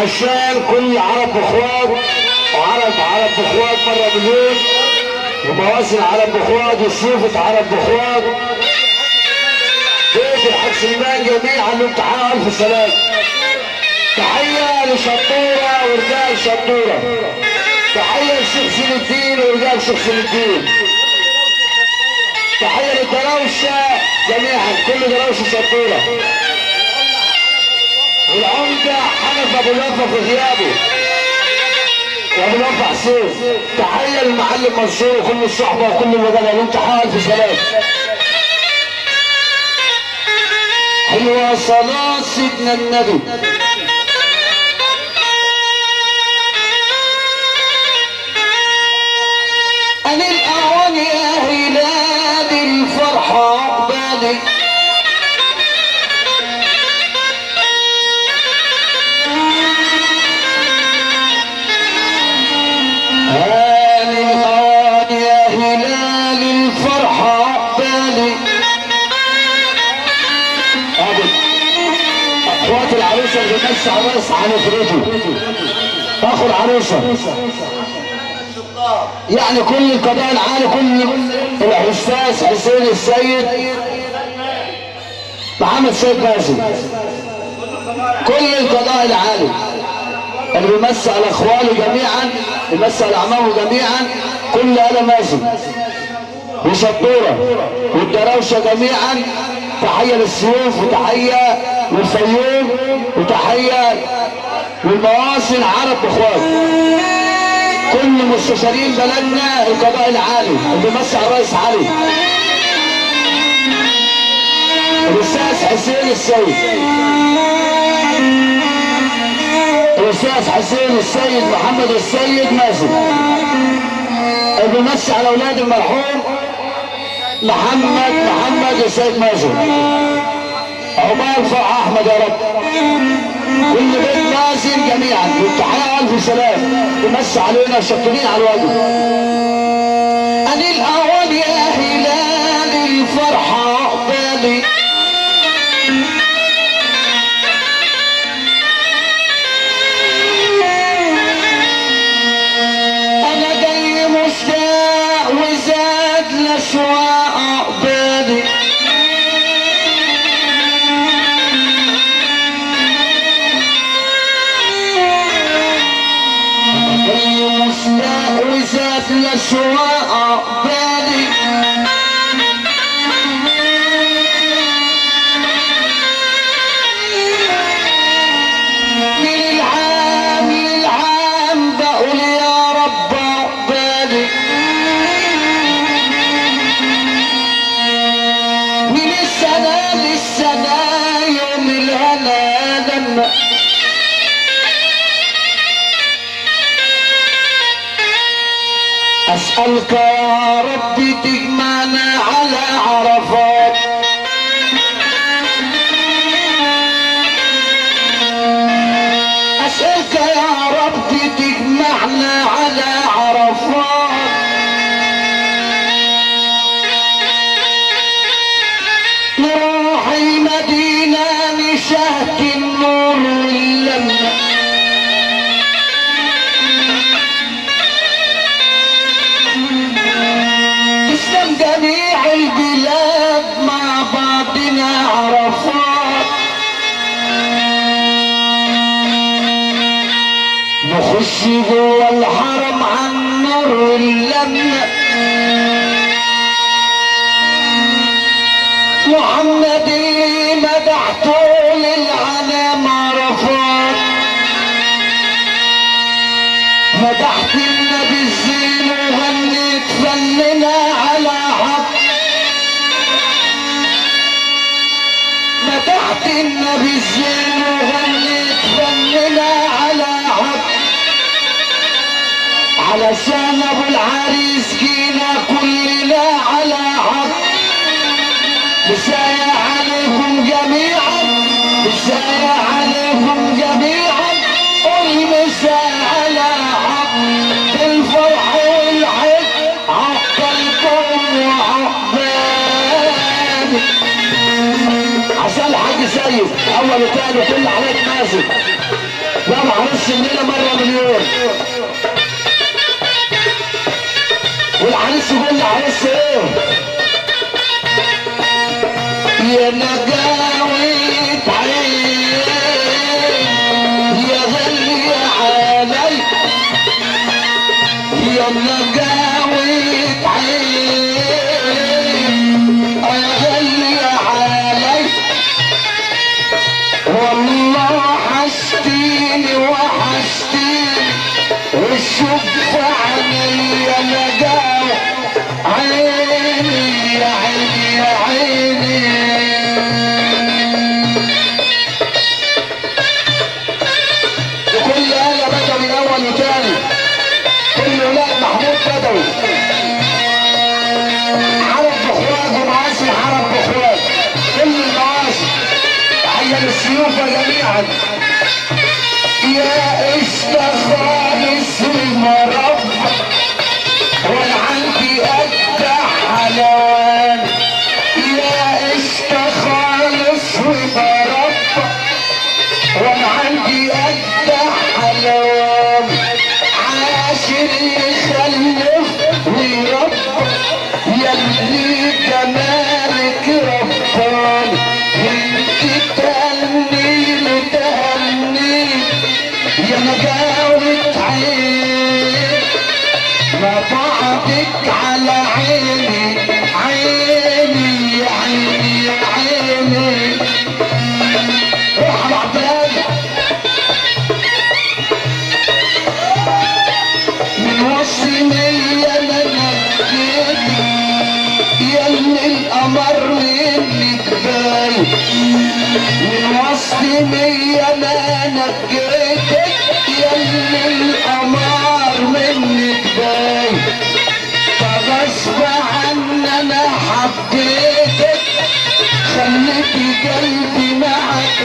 عشان كل عرب اخوات، وعرب اخوات مره مليون، ومواسم عرب اخوات، وشوفة عرب اخوات، بيت الحاج سليمان جميعا الامتحان الف سلام. تحيه لشطوره ورجال شطوره، تحيه لشيخ سين الدين ورجال شيخ سين الدين، تحيه للدراوشه جميعا كل دراوشه شطوره، والعمده حنف ابو الوفا في غيابه وابو الوفا حسين. تحيه للمعلم منصور وكل الصحبه وكل المجال الامتحان الف سلام. حلوه صلاه سيدنا النبي. أنا الأعوان يا هلال الفرحة عقبالي، أنا الأعوان يا هلال الفرحة عقبالي. أخوات العروسة اللي بيمشي على الراس هنفرده، أخو العروسة يعني كل القضاء العالي، كل الاستاذ حسين السيد محمد سيد مازن، كل القضاء العالي اللي بيمثل على اخوانه جميعا، بيمثل على اعمامه جميعا، كل آل مازن وشطوره والدراوشه جميعا. تحيه للسيوف وتحيه للفيوم وتحيه للمواصل عرب اخوات، كل مستشارين بلدنا القضاء العالي اللي بيمثل على الرئيس علي الاستاذ حسين السيد، الاستاذ حسين السيد محمد السيد مازن اللي بيمثل على اولاد المرحوم محمد السيد مازن. عقبال فرح احمد يا رب، كل بيت مازن جميعا والتحيه الف سلام. تمسي علينا شطرين على الوجه. انا الاول يا هلال الفرحه عقبالي، انا جاي مشتاق وزاد الاشواق عقبالي، وزاد الاشواق عقبالي، من العام للعام بقول يا رب عقبالي، من السنة للسنة يوم الهنا لما أسألك يا ربي تجمعنا على عرفات، أسألك يا ربي تجمعنا على عرفات، نروح المدينة نشاهد النور واللمة، جميع البلاد مع بعضنا عرفات، نخش جوا الحرم عن نور واللمة، محمد مدحته للعالم عرفات، مدحت النبي الزين وغنيت فننا على حق، مدحت النبي الزين وغنيت فننا على حق، علشان ابو العريس جينا كلنا على حق، مسايا عليكم جميعا، مسايا عليكم جميعا، قل مسايا على حق، بالفرح والحب عقلكم وعقبالي. عشان الحاج سيد اول وثاني كل عليك مازن لا معلش الليله مره مليون. والعريس يقول لعريس ايه؟ يا نجاوت عين يا غالي علي، يا نجاوت عين يا غالي علي، والله حشتيني وحشتيني والشوف عني يا نجاوت عيني يا عيني يا عيني. وكل آية بدوي أول وتاني، كل ولاد محمود بدوي حرب بإخوات ومعاصي حرب بإخوات، كل المعاصي تحية للسيوفة جميعا. يا قشطة خالص المربى وانا عندي قد حلال، يا قشطة خالص ومربى وانا عندي قد حلال، عاشر يخلف ويربى يا اللي جمالك رباني، انت تهنيني تهنيني يا نجاوة عين، ما بعدك على عيني عيني يا عيني يا عيني. روح يا عبد الهادي من وصلي انا نجيتك يا اللي القمر منك باين، من وصلي انا نجيتك يا اللي القمر منك باين، فغصب عني انا حبيتك خليتي قلبي معك